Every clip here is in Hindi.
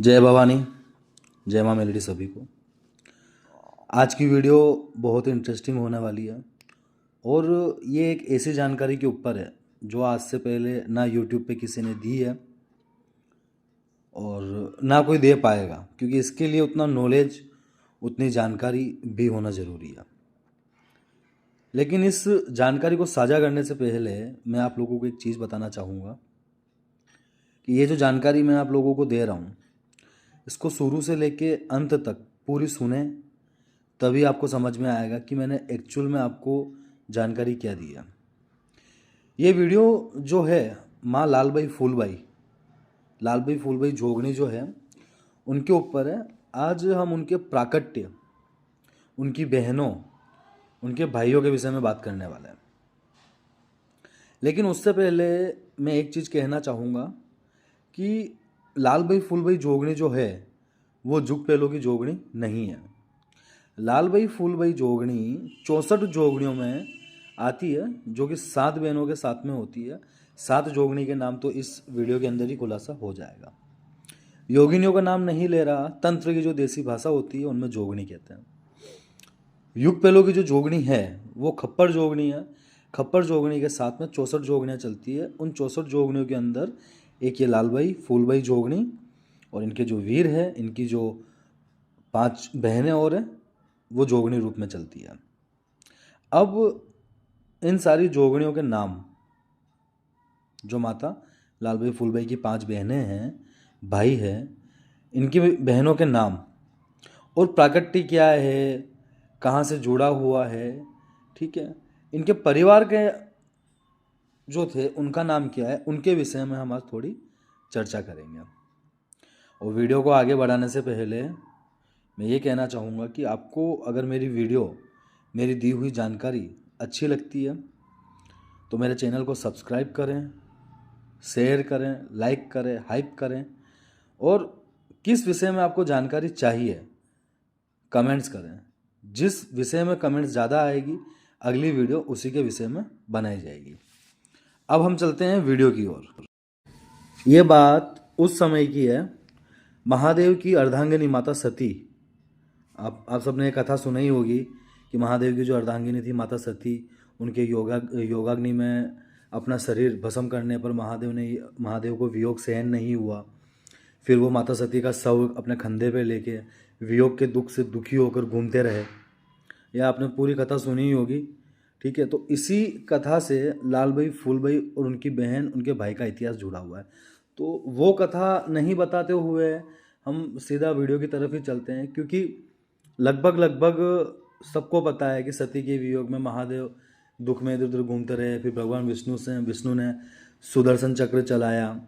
जय भवानी, जय माँ मेलडी सभी को। आज की वीडियो बहुत इंटरेस्टिंग होने वाली है और ये एक ऐसी जानकारी के ऊपर है जो आज से पहले ना यूट्यूब पे किसी ने दी है और ना कोई दे पाएगा, क्योंकि इसके लिए उतना नॉलेज, उतनी जानकारी भी होना ज़रूरी है। लेकिन इस जानकारी को साझा करने से पहले मैं आप लोगों को एक चीज़ बताना चाहूँगा कि ये जो जानकारी मैं आप लोगों को दे रहा हूँ, इसको शुरू से लेके अंत तक पूरी सुने, तभी आपको समझ में आएगा कि मैंने एक्चुअल में आपको जानकारी क्या दी है। ये वीडियो जो है माँ लालबाई फूलबाई जोगणी जो है उनके ऊपर है। आज हम उनके प्राकट्य, उनकी बहनों, उनके भाइयों के विषय में बात करने वाले हैं। लेकिन उससे पहले मैं एक चीज़ कहना चाहूँगा कि लालबाई फूलबाई जोगणी जो है वो जुग पहलों की जोगणी नहीं है। लालबाई फूलबाई जोगणी 64 जोगणियों में आती है, जो कि 7 बहनों के साथ में होती है। 7 जोगणी के नाम तो इस वीडियो के अंदर ही खुलासा हो जाएगा। योगिनियों का नाम नहीं ले रहा, तंत्र की जो देसी भाषा होती है उनमें जोगणी कहते हैं। युग पहलों की जो जोगणी है वो खप्पर जोगणी है। खप्पर जोगणी के साथ में 64 जोगणियाँ चलती है। उन 64 जोगणियों के अंदर एक ये लालबाई फूलबाई जोगणी और इनके जो वीर है, इनकी जो 5 बहनें और हैं, वो जोगणी रूप में चलती है। अब इन सारी जोगणियों के नाम, जो माता लालबाई फूलबाई की 5 बहनें हैं, भाई है, इनकी बहनों के नाम और प्राकट्य क्या है, कहाँ से जुड़ा हुआ है, ठीक है, इनके परिवार के जो थे उनका नाम क्या है, उनके विषय में हम आज थोड़ी चर्चा करेंगे। और वीडियो को आगे बढ़ाने से पहले मैं ये कहना चाहूँगा कि आपको अगर मेरी वीडियो, मेरी दी हुई जानकारी अच्छी लगती है तो मेरे चैनल को सब्सक्राइब करें, शेयर करें, लाइक करें, हाइप करें और किस विषय में आपको जानकारी चाहिए कमेंट्स करें। जिस विषय में कमेंट्स ज़्यादा आएगी अगली वीडियो उसी के विषय में बनाई जाएगी। अब हम चलते हैं वीडियो की ओर। ये बात उस समय की है, महादेव की अर्धांगिनी माता सती। आप सबने एक कथा सुनी होगी कि महादेव की जो अर्धांगिनी थी माता सती, उनके योगाग्नि में अपना शरीर भस्म करने पर महादेव को वियोग सहन नहीं हुआ। फिर वो माता सती का शव अपने कंधे पे लेके वियोग के दुख से दुखी होकर घूमते रहे। यह आपने पूरी कथा सुनी ही होगी, ठीक है। तो इसी कथा से लालबाई फूलबाई और उनकी बहन, उनके भाई का इतिहास जुड़ा हुआ है। तो वो कथा नहीं बताते हुए हम सीधा वीडियो की तरफ ही चलते हैं, क्योंकि लगभग सबको पता है कि सती के वियोग में महादेव दुख में इधर उधर घूमते रहे। फिर भगवान विष्णु ने सुदर्शन चक्र चलाया।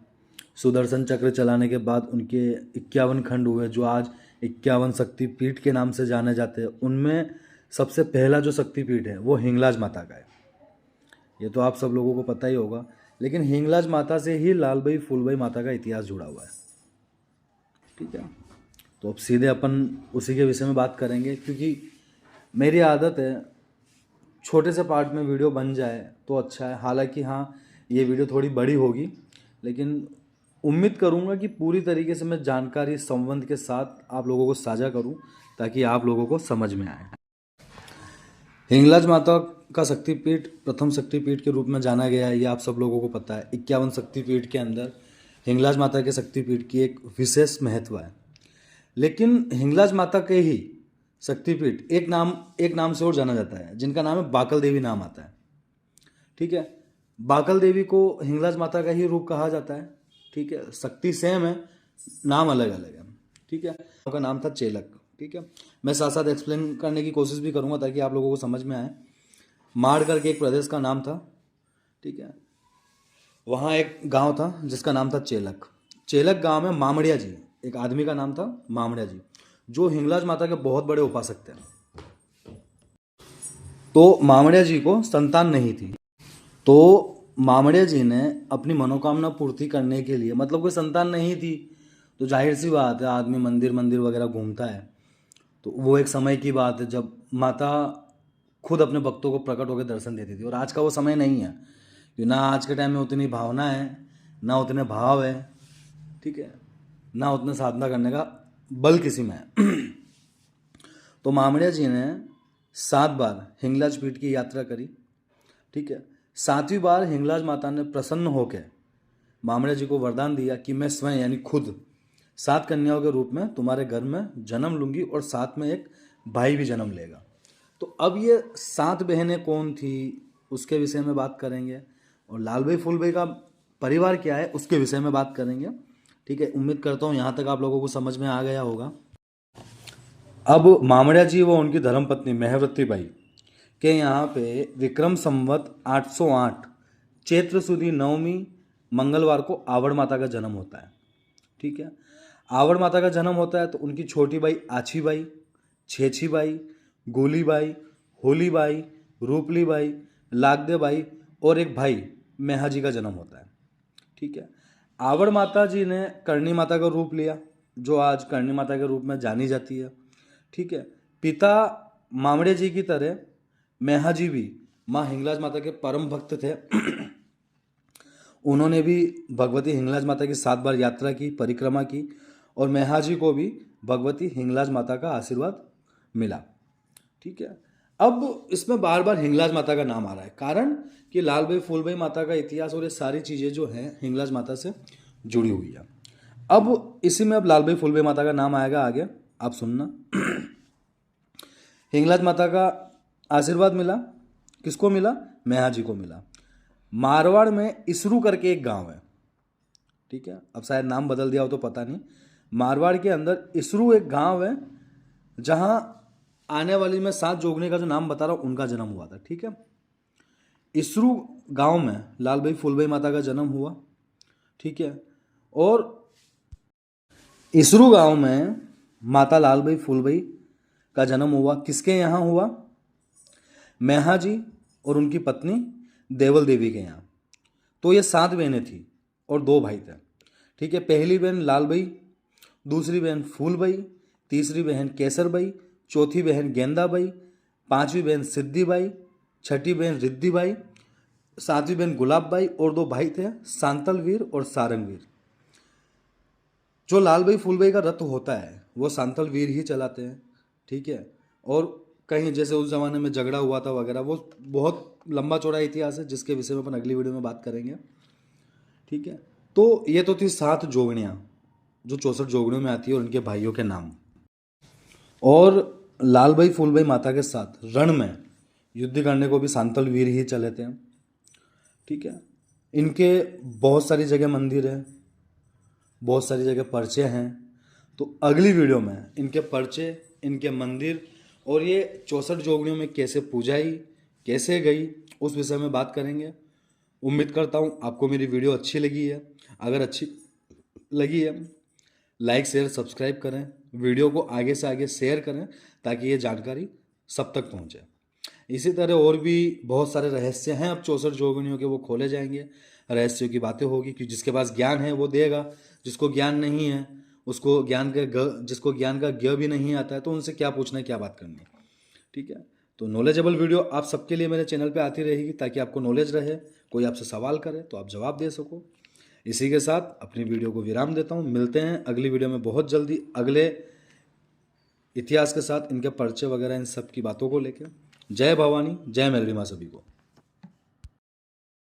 सुदर्शन चक्र चलाने के बाद उनके 51 खंड हुए, जो आज 51 शक्तिपीठ के नाम से जाने जाते हैं। उनमें सबसे पहला जो शक्तिपीठ है वो हिंगलाज माता का है। ये तो आप सब लोगों को पता ही होगा। लेकिन हिंगलाज माता से ही लालबाई फूलबाई माता का इतिहास जुड़ा हुआ है, ठीक है। तो अब सीधे अपन उसी के विषय में बात करेंगे, क्योंकि मेरी आदत है छोटे से पार्ट में वीडियो बन जाए तो अच्छा है। हालांकि हाँ, ये वीडियो थोड़ी बड़ी होगी, लेकिन उम्मीद करूँगा कि पूरी तरीके से मैं जानकारी संबंध के साथ आप लोगों को साझा करूँ ताकि आप लोगों को समझ में आए। हिंगलाज माता का शक्तिपीठ प्रथम शक्तिपीठ के रूप में जाना गया है, ये आप सब लोगों को पता है। 51 शक्तिपीठ के अंदर हिंगलाज माता के शक्तिपीठ की एक विशेष महत्व है। लेकिन हिंगलाज माता के ही शक्तिपीठ एक नाम से और जाना जाता है, जिनका नाम है बाकल देवी नाम आता है, ठीक है। बाकल देवी को हिंगलाज माता का ही रूप कहा जाता है, ठीक है। शक्ति सेम है, नाम अलग अलग है, ठीक है। उनका नाम था चेलक, ठीक है। मैं साथ साथ एक्सप्लेन करने की कोशिश भी करूंगा ताकि आप लोगों को समझ में आए। माड़ करके एक प्रदेश का नाम था, ठीक है। वहाँ एक गांव था जिसका नाम था चेलक। चेलक गांव में मामड़िया जी, एक आदमी का नाम था मामड़िया जी, जो हिंगलाज माता के बहुत बड़े उपासक थे। तो मामड़िया जी को संतान नहीं थी, तो मामड़िया जी ने अपनी मनोकामना पूर्ति करने के लिए, मतलब कोई संतान नहीं थी तो जाहिर सी बात है आदमी मंदिर वगैरह घूमता है। तो वो एक समय की बात है जब माता खुद अपने भक्तों को प्रकट होकर दर्शन देती थी, और आज का वो समय नहीं है कि ना आज के टाइम में उतनी भावना है ना उतने भाव है, ठीक है। ना उतने साधना करने का बल किसी में है। तो मामड़िया जी ने 7 बार हिंगलाज पीठ की यात्रा करी। ठीक है, 7वीं बार हिंगलाज माता ने प्रसन्न होकर मामड़िया जी को वरदान दिया कि मैं स्वयं यानी खुद 7 कन्याओं के रूप में तुम्हारे घर में जन्म लूंगी और साथ में एक भाई भी जन्म लेगा। तो अब ये 7 बहनें कौन थी उसके विषय में बात करेंगे, और लाल भाई फूल भाई का परिवार क्या है उसके विषय में बात करेंगे। ठीक है, उम्मीद करता हूँ यहाँ तक आप लोगों को समझ में आ गया होगा। अब मामड़िया जी व उनकी धर्मपत्नी महवृत्ति बाई के यहाँ पे विक्रम संवत 808 चैत्र सुदी 9वीं मंगलवार को आवड़ माता का जन्म होता है। ठीक है, आवड़ माता का जन्म होता है तो उनकी छोटी बाई आछी बाई, छेछी बाई, गोली बाई, होली बाई, रूपली बाई, लागदे बाई और एक भाई मेहा जी का जन्म होता है। ठीक है, आवड़ माता जी ने करणी माता का रूप लिया जो आज करणी माता के रूप में जानी जाती है। ठीक है, पिता मामड़े जी की तरह मेहा जी भी माँ हिंगलाज माता के परम भक्त थे। उन्होंने भी भगवती हिंगलाज माता की 7 बार यात्रा की, परिक्रमा की, और मेहा जी को भी भगवती हिंगलाज माता का आशीर्वाद मिला। ठीक है, अब इसमें बार बार हिंगलाज माता का नाम आ रहा है, कारण कि लाल भाई फूल भाई माता का इतिहास और ये सारी चीज़ें जो हैं हिंगलाज माता से जुड़ी हुई है। अब इसी में अब लाल भाई फूल भाई माता का नाम आएगा आगे, आप सुनना। हिंगलाज माता का आशीर्वाद मिला, किसको मिला? मेहा जी को मिला। मारवाड़ में इसरू करके एक गांव है। ठीक है, अब शायद नाम बदल दिया हो तो पता नहीं। मारवाड़ के अंदर इसरू एक गांव है जहां आने वाली मैं 7 जोगने का जो नाम बता रहा हूं उनका जन्म हुआ था। ठीक है, इसरू गांव में लाल भाई फूल भाई माता का जन्म हुआ। ठीक है, और इसरू गांव में माता लाल भाई फूल भाई का जन्म हुआ। किसके यहाँ हुआ? मेहा जी और उनकी पत्नी देवल देवी के यहाँ। तो ये 7 बहनें थी और 2 भाई थे। ठीक है, पहली बहन लाल भाई, दूसरी बहन फूल भाई, तीसरी बहन केसर भाई, चौथी बहन गेंदा भाई, 5वीं बहन सिद्धि बाई, 6ठी बहन रिद्धि बाई, 7वीं बहन गुलाब बाई, और 2 भाई थे सांतलवीर और सारंगवीर। जो लाल भाई फूल भाई का रथ होता है वो सांतलवीर ही चलाते हैं। ठीक है, और कहीं जैसे उस ज़माने में झगड़ा हुआ था वगैरह, वो बहुत लंबा चौड़ा इतिहास है जिसके विषय में अपन अगली वीडियो में बात करेंगे। ठीक है, तो ये तो थी 7 जोगणियाँ जो 64 जोगणियों में आती है और उनके भाइयों के नाम। और लाल भाई फूल भाई माता के साथ रण में युद्ध करने को भी सांतलवीर ही चले थे। ठीक है, इनके बहुत सारी जगह मंदिर है, बहुत सारी जगह पर्चे हैं। तो अगली वीडियो में इनके पर्चे, इनके मंदिर और ये 64 जोगणियों में कैसे पूजाई, कैसे गई, उस विषय में बात करेंगे। उम्मीद करता हूँ आपको मेरी वीडियो अच्छी लगी है। अगर अच्छी लगी है लाइक शेयर सब्सक्राइब करें, वीडियो को आगे से आगे शेयर करें ताकि ये जानकारी सब तक पहुँचे। इसी तरह और भी बहुत सारे रहस्य हैं अब 64 जोगणियों के, वो खोले जाएंगे, रहस्यों की बातें होगी कि जिसके पास ज्ञान है वो देगा, जिसको ज्ञान नहीं है उसको जिसको ज्ञान का ज्ञ भी नहीं आता है तो उनसे क्या पूछना है, क्या बात करनी है। ठीक है, तो नॉलेजेबल वीडियो आप सबके लिए मेरे चैनल पे आती रहेगी ताकि आपको नॉलेज रहे, कोई आपसे सवाल करे तो आप जवाब दे सको। इसी के साथ अपनी वीडियो को विराम देता हूँ। मिलते हैं अगली वीडियो में बहुत जल्दी अगले इतिहास के साथ, इनके पर्चे वगैरह इन सब की बातों को लेकर। जय भवानी, जय मेलरी माँ सभी को।